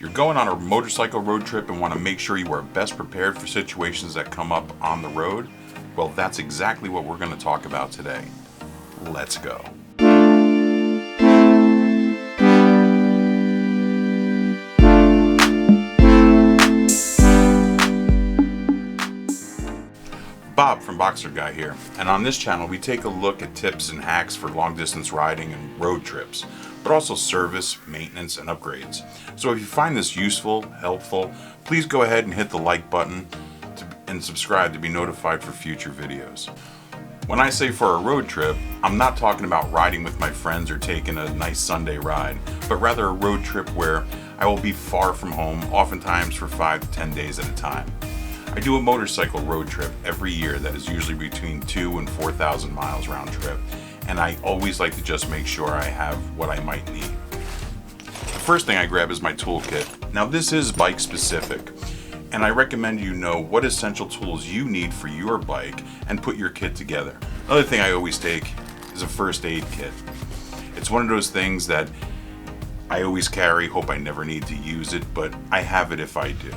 You're going on a motorcycle road trip and want to make sure you are best prepared for situations that come up on the road? Well, that's exactly what we're going to talk about today. Let's go. Bob from Boxer Guy here, and on this channel we take a look at tips and hacks for long distance riding and road trips, but also service, maintenance, and upgrades. So if you find this useful, helpful, please go ahead and hit the like button and subscribe to be notified for future videos. When I say for a road trip, I'm not talking about riding with my friends or taking a nice Sunday ride, but rather a road trip where I will be far from home, oftentimes for 5 to 10 days at a time. I do a motorcycle road trip every year that is usually between 2,000 and 4,000 miles round trip, and I always like to just make sure I have what I might need. The first thing I grab is my toolkit. Now this is bike specific, and I recommend you know what essential tools you need for your bike and put your kit together. Another thing I always take is a first aid kit. It's one of those things that I always carry, hope I never need to use it, but I have it if I do.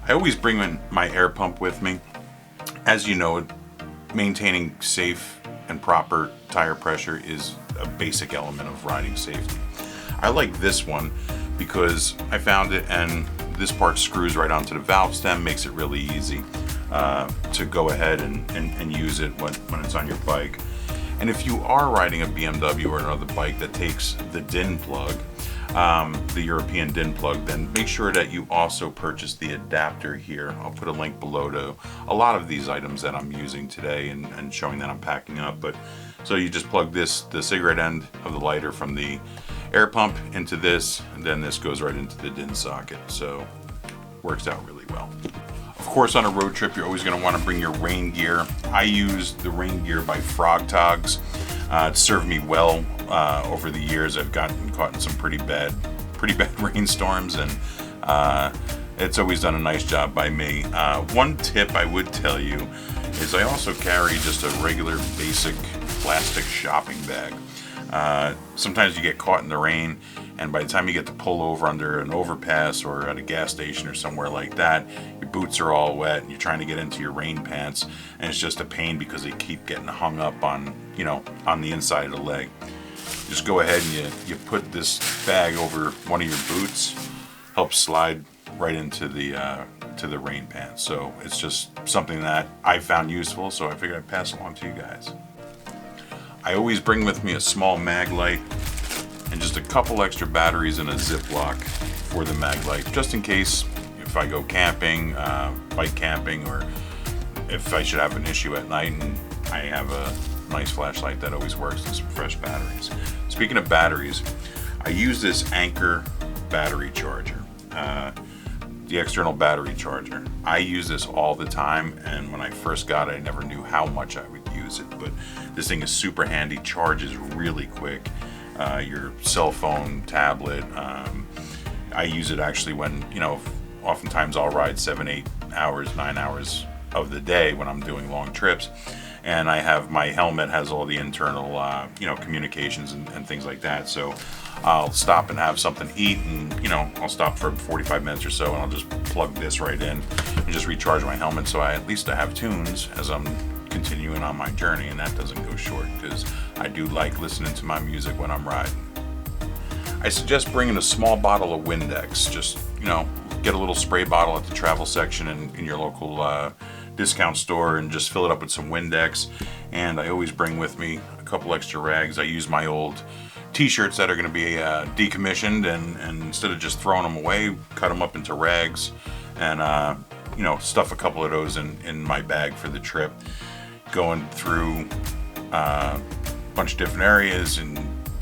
I always bring in my air pump with me. As you know, maintaining safe and proper tire pressure is a basic element of riding safety. I like this one because I found it, and this part screws right onto the valve stem, makes it really easy to go ahead and use it when it's on your bike. And if you are riding a BMW or another bike that takes the DIN plug, the European DIN plug, then make sure that you also purchase the adapter here. I'll put a link below to a lot of these items that I'm using today and showing that I'm packing up. But so you just plug the cigarette end of the lighter from the air pump into this, and then this goes right into the DIN socket. So works out really well. Of course, on a road trip, you're always going to want to bring your rain gear. I use the rain gear by Frog Togs. It's served me well over the years. I've gotten caught in some pretty bad rainstorms, and it's always done a nice job by me. One tip I would tell you is I also carry just a regular basic plastic shopping bag. Sometimes you get caught in the rain, and by the time you get to pull over under an overpass or at a gas station or somewhere like that, your boots are all wet and you're trying to get into your rain pants, and it's just a pain because they keep getting hung up on the inside of the leg. Just go ahead and you put this bag over one of your boots, helps slide right into the rain pants. So it's just something that I found useful, so I figured I'd pass along to you guys. I always bring with me a small mag light and just a couple extra batteries in a Ziploc for the mag light, just in case if I go camping, bike camping, or if I should have an issue at night and I have a nice flashlight that always works and some fresh batteries. Speaking of batteries, I use this Anchor battery charger, the external battery charger. I use this all the time, and when I first got it, I never knew how much I would use it, but this thing is super handy, charges really quick. Your cell phone, tablet. I use it actually when, oftentimes I'll ride 7, 8 hours, 9 hours of the day when I'm doing long trips. And I have my helmet has all the internal, communications and things like that. So I'll stop and have something to eat, and I'll stop for 45 minutes or so, and I'll just plug this right in and just recharge my helmet. So at least I have tunes as I'm continuing on my journey, and that doesn't go short because I do like listening to my music when I'm riding. I suggest bringing a small bottle of Windex. Just get a little spray bottle at the travel section in your local discount store and just fill it up with some Windex. And I always bring with me a couple extra rags. I use my old t-shirts that are going to be decommissioned, and instead of just throwing them away, cut them up into rags and stuff a couple of those in my bag for the trip. Going through a bunch of different areas, and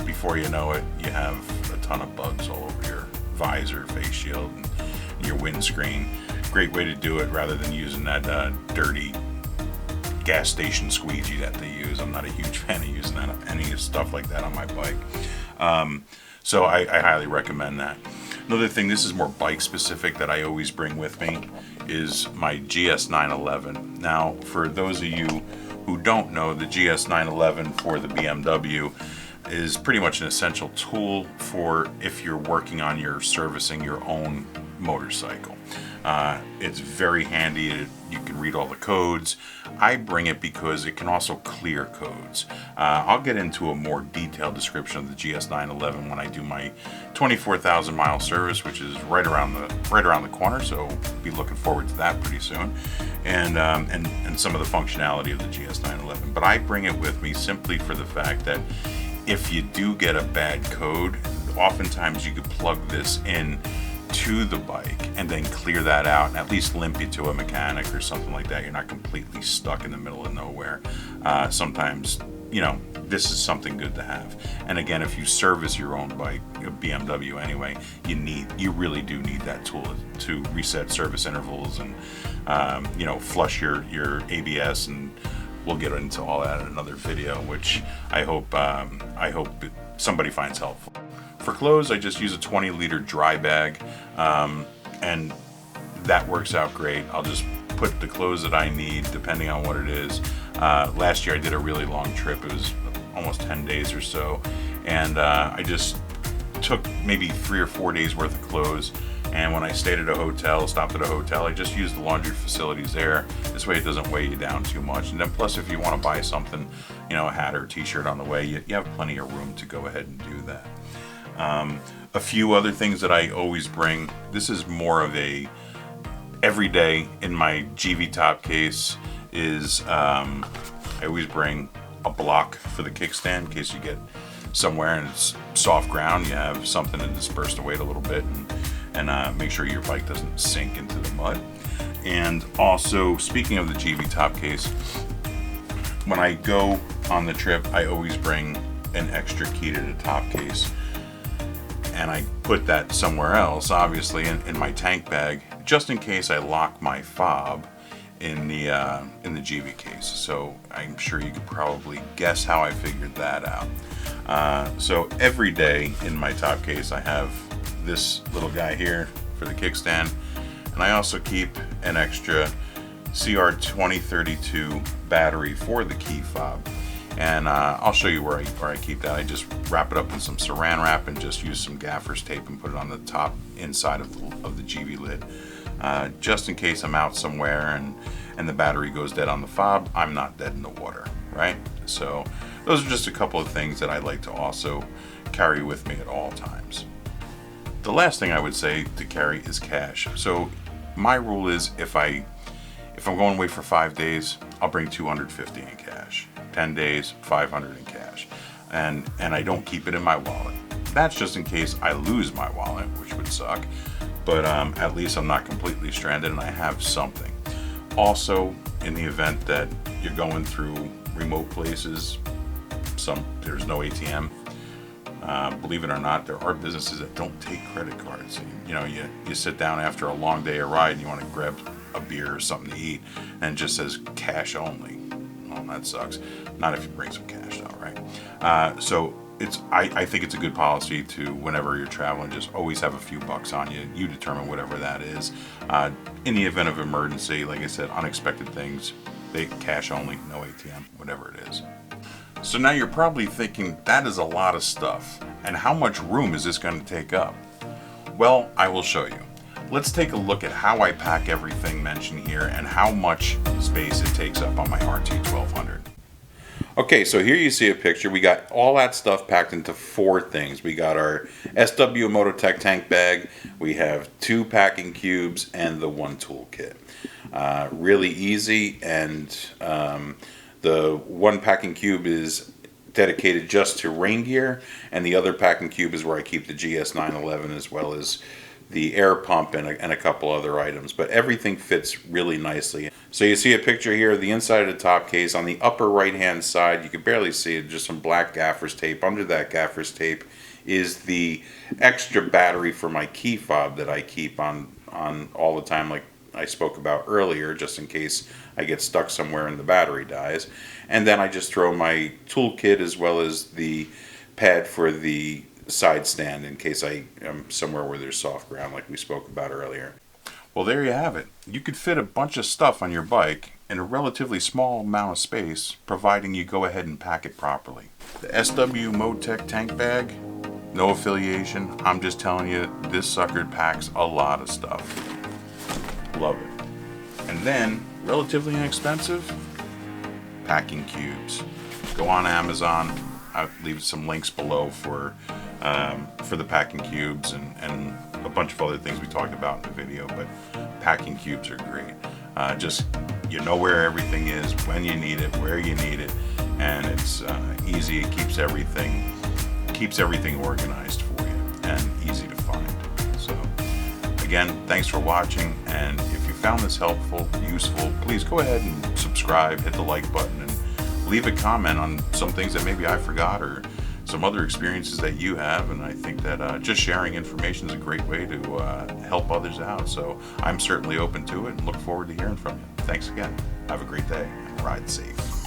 before you know it, you have a ton of bugs all over your visor, face shield, and your windscreen. Great way to do it rather than using that dirty gas station squeegee that they use. I'm not a huge fan of using any stuff like that on my bike. So I highly recommend that. Another thing, this is more bike specific, that I always bring with me is my GS 911. Now, for those of you who don't know, the GS 911 for the BMW is pretty much an essential tool for if you're working on your servicing your own motorcycle. It's very handy. You can read all the codes. I bring it because it can also clear codes. I'll get into a more detailed description of the GS911 when I do my 24,000 mile service, which is right around the corner. So be looking forward to that pretty soon, and some of the functionality of the GS911. But I bring it with me simply for the fact that if you do get a bad code, oftentimes you could plug this in to the bike and then clear that out and at least limp you to a mechanic or something like that. You're not completely stuck in the middle of nowhere. Sometimes, this is something good to have. And again, if you service your own bike, BMW anyway, you really do need that tool to reset service intervals and flush your ABS, and we'll get into all that in another video, which I hope somebody finds helpful. For clothes, I just use a 20-liter dry bag, and that works out great. I'll just put the clothes that I need depending on what it is. Last year I did a really long trip. It was almost 10 days or so, and I just took maybe 3 or 4 days worth of clothes, and when I stopped at a hotel, I just used the laundry facilities there. This way it doesn't weigh you down too much. And then plus, if you want to buy something, a hat or a t-shirt on the way, you have plenty of room to go ahead and do that. A few other things that I always bring. This is more of a everyday in my GV top case is I always bring a block for the kickstand in case you get somewhere and it's soft ground. You have something to disperse the weight a little bit and make sure your bike doesn't sink into the mud. And also, speaking of the GV top case, when I go on the trip, I always bring an extra key to the top case. And I put that somewhere else, obviously in my tank bag, just in case I lock my fob in the GV case. So I'm sure you could probably guess how I figured that out. So every day in my top case, I have this little guy here for the kickstand, and I also keep an extra CR2032 battery for the key fob. And I'll show you where I keep that. I just wrap it up in some saran wrap and just use some gaffer's tape and put it on the top inside of the GV lid. Just in case I'm out somewhere and the battery goes dead on the fob, I'm not dead in the water, right? So those are just a couple of things that I like to also carry with me at all times. The last thing I would say to carry is cash. So my rule is if I'm going away for 5 days, I'll bring $250 in cash. 10 days, $500 in cash. And I don't keep it in my wallet. That's just in case I lose my wallet, which would suck. But at least I'm not completely stranded and I have something. Also, in the event that you're going through remote places, there's no ATM. Believe it or not, there are businesses that don't take credit cards. You sit down after a long day of ride and you want to grab a beer or something to eat, and it just says cash only. Well, that sucks. Not if you bring some cash though, right? So I think it's a good policy to, whenever you're traveling, just always have a few bucks on you. You determine whatever that is. In the event of emergency, like I said, unexpected things, cash only, no ATM, whatever it is. So now you're probably thinking, that is a lot of stuff, and how much room is this going to take up? Well, I will show you. Let's take a look at how I pack everything mentioned here and how much space it takes up on my RT1200. Okay, so here you see a picture. We got all that stuff packed into 4 things. We got our SW Mototech tank bag, we have 2 packing cubes, and the 1 tool kit. Really easy, and the 1 packing cube is dedicated just to rain gear, and the other packing cube is where I keep the GS911 as well as the air pump and a couple other items. But everything fits really nicely. So you see a picture here of the inside of the top case. On the upper right hand side, you can barely see it, just some black gaffer's tape. Under that gaffer's tape is the extra battery for my key fob that I keep on all the time, like I spoke about earlier, just in case I get stuck somewhere and the battery dies. And then I just throw my toolkit as well as the pad for the side stand in case I am somewhere where there's soft ground, like we spoke about earlier. Well, there you have it. You could fit a bunch of stuff on your bike in a relatively small amount of space, providing you go ahead and pack it properly. The SW Motec tank bag, no affiliation. I'm just telling you, this sucker packs a lot of stuff. Love it. And then, relatively inexpensive, packing cubes. Go on Amazon. I'll leave some links below for the packing cubes and a bunch of other things we talked about in the video, but packing cubes are great. Just, you know where everything is, when you need it, where you need it, and it's easy. It keeps everything organized for you and easy to find. So again, thanks for watching, and if you found this helpful, useful, please go ahead and subscribe, hit the like button, and leave a comment on some things that maybe I forgot or some other experiences that you have. And I think that just sharing information is a great way to help others out. So I'm certainly open to it and look forward to hearing from you. Thanks again. Have a great day and ride safe.